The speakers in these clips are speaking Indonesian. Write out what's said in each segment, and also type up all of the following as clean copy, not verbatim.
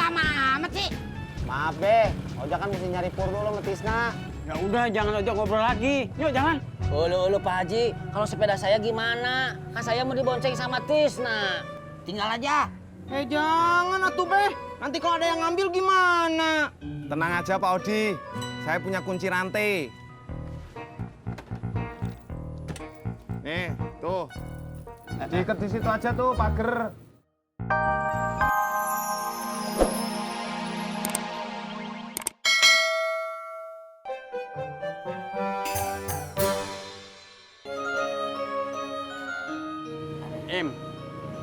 lama amat sih? Maaf be, ojek kan mesti nyari pur dulu sama Tisna. Ya udah, jangan ojek ngobrol lagi. Yuk, jangan. Ulu Pak Haji, kalau sepeda saya gimana? Kan saya mau dibonceng sama Tisna. Tinggal aja. Jangan atuh be, nanti kalau ada yang ngambil gimana? Tenang aja Pak Odi, saya punya kunci rantai. Nih, tuh. Diikat di situ aja tuh, pagar.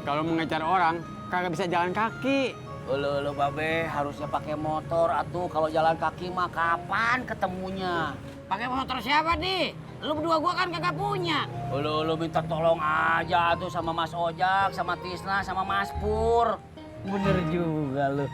Kalau mengejar orang, kagak bisa jalan kaki. Ulu Babe, harusnya pakai motor atuh. Kalau jalan kaki mah kapan ketemunya? Pakai motor siapa nih? Lu berdua gua kan kagak punya. Ulu minta tolong aja tuh sama Mas Ojak, sama Tisna, sama Mas Pur. Bener juga lu.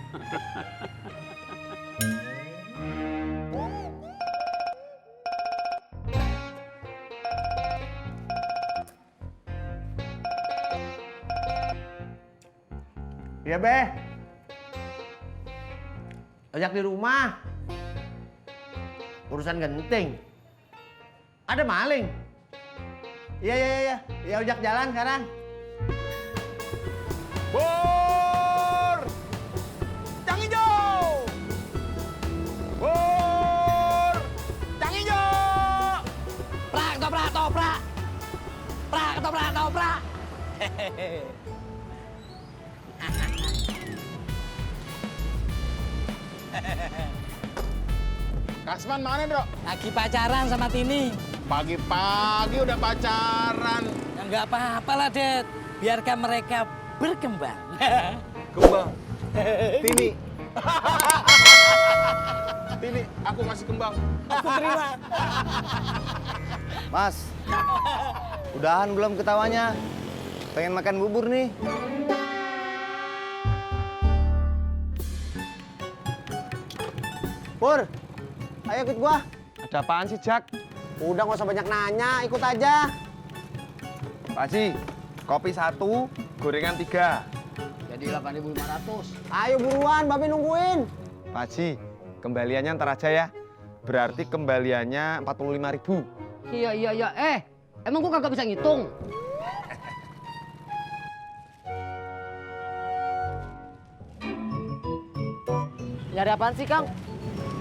Iya be. Ojak di rumah. Urusan genting. Ada maling. Iya. Ya ojak jalan sekarang. Bur! Cang hijau! Bur! Cang hijau! Prak, toprak. Prak, toprak. Kasman mana, Bro? Lagi pacaran sama Tini. Pagi-pagi udah pacaran. Ya nggak apa-apa lah, Det. Biarkan mereka berkembang. Kembang. Tini. Tini, aku kasih kembang. Aku terima. Mas, udahan belum ketawanya? Pengen makan bubur nih. Pur, ayo ikut gua. Ada apaan sih, Jak? Udah nggak usah banyak nanya, ikut aja. Pak Haji, kopi 1, gorengan 3. Jadi 8.500. Ayo buruan, Babe nungguin. Pak Haji, kembaliannya ntar aja ya. Berarti kembaliannya 45.000. Iya. Emang gua kagak bisa ngitung? Nyari apaan sih, Kang?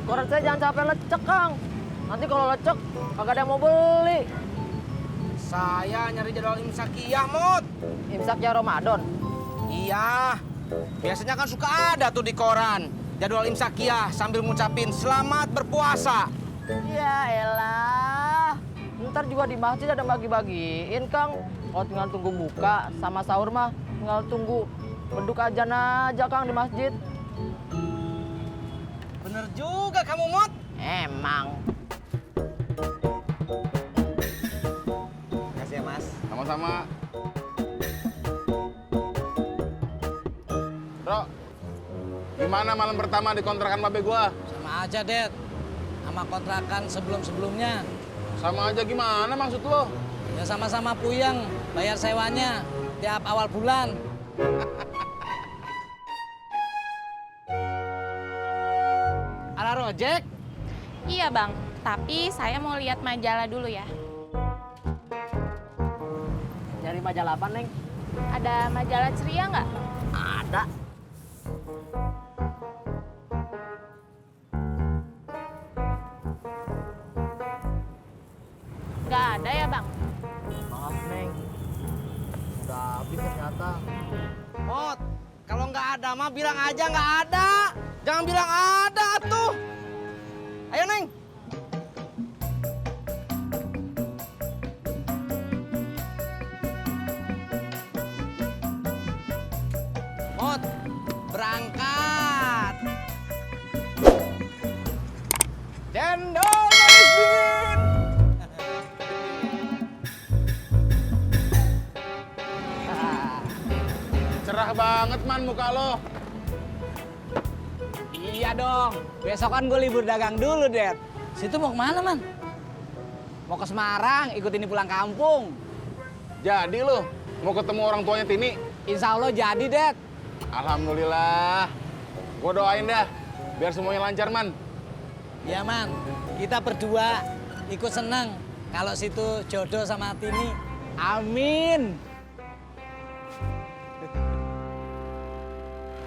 Koran saya jangan sampai lecek, Kang. Nanti kalau lecek, kagak ada yang mau beli. Saya nyari jadwal imsakiyah, Mut. Imsaknya Ramadan. Iya. Biasanya kan suka ada tuh di koran. Jadwal imsakiyah sambil ngucapin selamat berpuasa. Ya elah. Ntar juga di masjid ada bagi-bagiin, Kang. Kalau tinggal tunggu buka sama sahur mah, tinggal tunggu beduk azan aja, Kang, di masjid. Bener juga kamu, Mut. Emang. Makasih ya, Mas. Sama-sama. Bro, gimana malam pertama di kontrakan babe gua? Sama aja, Det. Sama kontrakan sebelum-sebelumnya. Sama aja gimana maksud lo? Ya sama-sama puyeng bayar sewanya tiap awal bulan. Ala Rojek. Iya bang, tapi saya mau lihat majalah dulu ya. Nyari majalah apa, Neng? Ada majalah ceria nggak? Ada. Nggak ada ya bang? Maaf, Neng. Udah habis ternyata. Mut, kalau nggak ada mah bilang aja nggak ada. Jangan bilang ada tuh. Ayo, Neng. Mut, berangkat. Cendol manis dingin. Cerah banget man muka lo. Iya dong, besok kan gue libur dagang dulu, Det. Situ mau kemana, Man? Mau ke Semarang, ikut ini pulang kampung. Jadi lo mau ketemu orang tuanya Tini? Insya Allah jadi, Det. Alhamdulillah. Gua doain dah, biar semuanya lancar, Man. Ya Man, kita berdua ikut senang kalau situ jodoh sama Tini. Amin.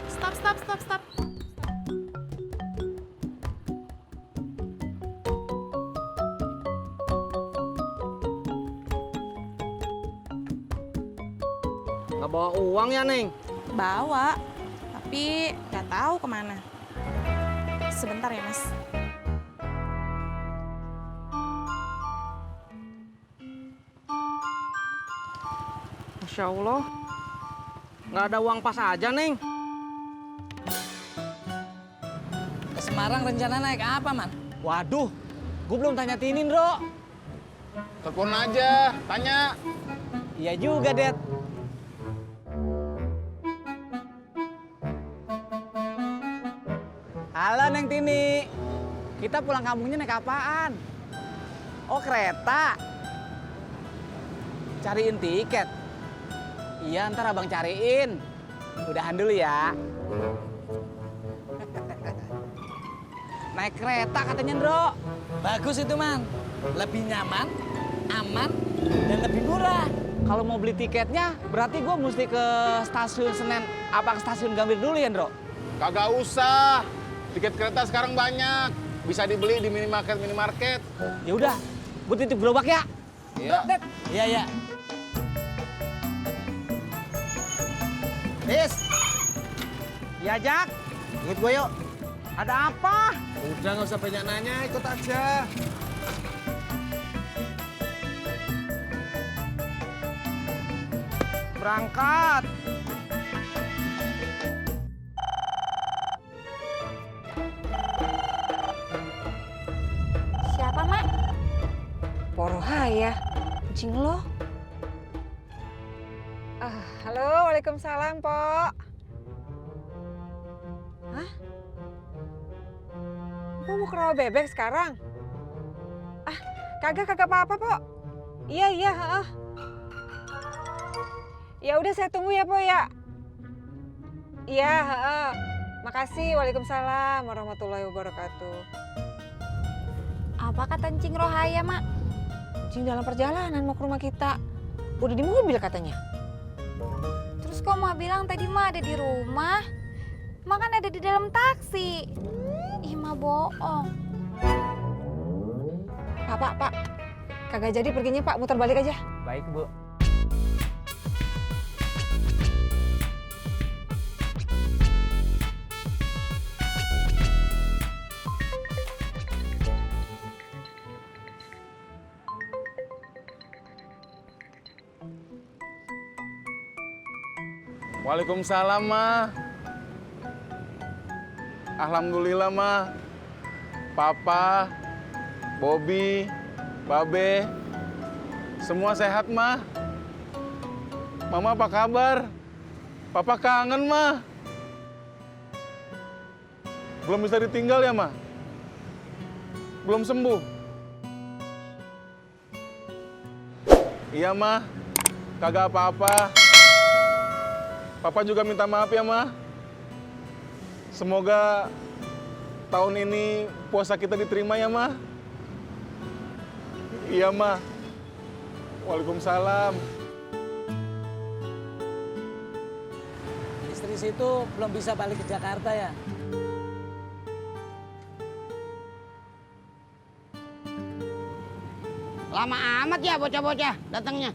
Stop. Nggak bawa uang ya, Neng? Bawa, tapi nggak tahu kemana. Sebentar ya, Mas. Masya Allah, nggak ada uang pas aja, Neng. Ke Semarang rencana naik apa, Man? Waduh, gue belum tanya Tini, Bro. Telepon aja, tanya. Iya juga, Det. Halo, Neng Tini. Kita pulang kampungnya naik apaan? Oh, kereta. Cariin tiket. Iya, ntar abang cariin. Udahan dulu ya. Naik kereta katanya, Bro. Bagus itu, Man. Lebih nyaman, aman, dan lebih murah. Kalau mau beli tiketnya, berarti gue mesti ke stasiun Senen. Apa ke stasiun Gambir dulu ya, Bro? Kagak usah. Tiket kereta sekarang banyak. Bisa dibeli di minimarket. Ya udah, gue titip gerobak ya. Iya. Iya, iya. Tis, Ya, Jak. ikut gue yuk. Ada apa? Udah nggak usah banyak nanya, ikut aja. Berangkat. Siapa, Mak? Porohaya. Kucing lo. Halo, waalaikumsalam, Pok. Hah? Pok mau ke rawa bebek sekarang? Kagak apa-apa, Pok. Iya, heeh. Ya udah saya tunggu ya, Pok ya. Iya, heeh. Makasih, waalaikumsalam warahmatullahi wabarakatuh. Apa kata Encing Rohaya, Mak? Encing dalam perjalanan mau ke rumah kita. Udah di mobil katanya. Terus kok Mak bilang tadi Mak ada di rumah? Mak kan ada di dalam taksi. Ih, Mak bohong. Pak. Kagak jadi perginya, Pak. Muter balik aja. Baik, Bu. Waalaikumsalam, Ma. Alhamdulillah, Ma. Papa, Bobby, Babe, semua sehat, Ma. Mama apa kabar? Papa kangen, Ma. Belum bisa ditinggal ya, Ma? Belum sembuh? Iya, Ma. Kagak apa-apa. Papa juga minta maaf ya, Ma. Semoga tahun ini puasa kita diterima ya, Ma. Iya, Ma. Waalaikumsalam. Istri situ belum bisa balik ke Jakarta ya? Lama amat ya bocah-bocah datangnya.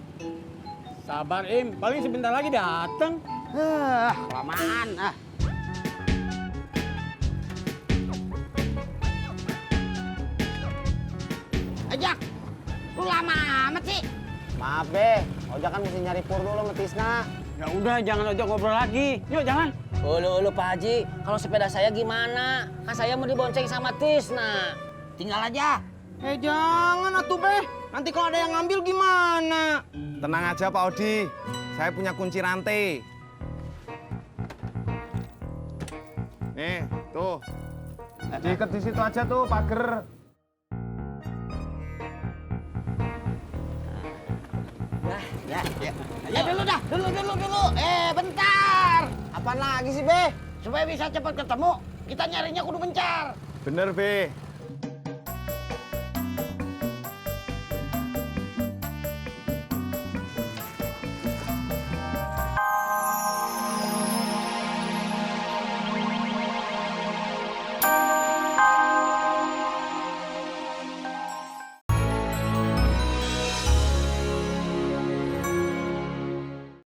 Sabar, Im. Paling sebentar lagi datang. Kelamaan. Ajak, lu lama amat sih. Maaf, Be. Ojak kan mesti nyari pur dulu sama Tisna. Ya udah, jangan ojek ngobrol lagi. Yuk, jangan. Ulu Pak Haji, kalau sepeda saya gimana? Kan saya mau dibonceng sama Tisna. Tinggal aja. Jangan atuh, Be. Nanti kalau ada yang ngambil gimana? Tenang aja, Pak Odi. Saya punya kunci rantai. Nih, tuh. Diikat di situ aja tuh, pagar. Ya dulu. Bentar. Apaan lagi sih, Be? Supaya bisa cepat ketemu, Kita nyarinya kudu mencar. Bener, Be.